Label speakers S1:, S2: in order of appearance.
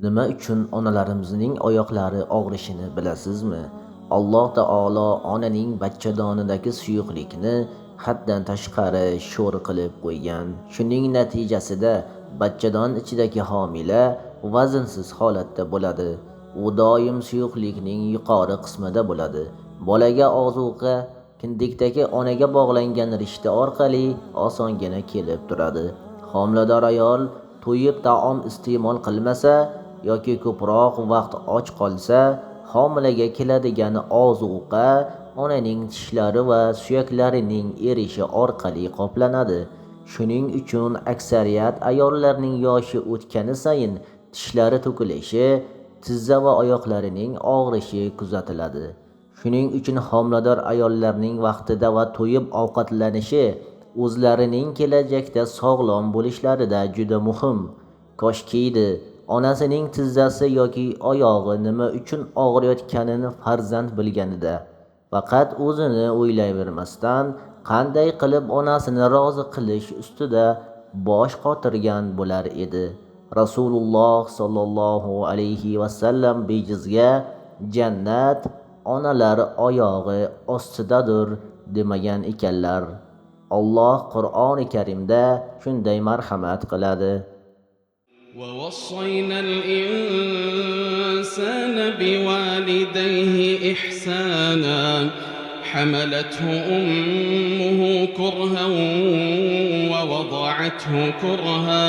S1: Nima uchun onalarimizning oyoqlari og'rishini bilasizmi? Alloh taolo onaning bachchadonidagi suyuqlikni haddan tashqari sho'r qilib qo'ygan. Shuning natijasida bachchadon ichidagi homila vaznsiz holatda bo'ladi. U doim suyuqlikning yuqori qismida bo'ladi. Bolaga ozuqa kindikdagi onaga bog'langan rishta orqali osongina kelib turadi. Homilador ayol to'yib taom iste'mol qilmasa yoki ko'proq vaqt och qolsa, homilaga keladigan ozuqa onaning tishlari va suyaklarining erishi orqali qoplanadi. Shuning uchun aksariyat ayollarning yoshi o'tgani sayin tishlari to'kilishi, tizza va oyoqlarining og'rishi kuzatiladi. Shuning uchun homilador ayollarning vaqtida va to'yib ovqatlanishi o'zlarining kelajakda sog'lom bo'lishlarida juda muhim. Koshkiydi onasining tizzasi yoki oyog'i nima uchun og'riyotganini farzand bilganida, faqat o'zini o'ylayvermasdan qanday qilib onasini rozi qilish ustida bosh qotirgan bo'lar edi. Rasululloh sollallohu alayhi vasallam bejizga jannat onalar oyog'i ostidadir demagan ekanlar. Alloh Qur'oni Karimda shunday marhamat qiladi.
S2: ووصينا الإنسان بوالديه إحسانا حملته أمه كرها ووضعته كرها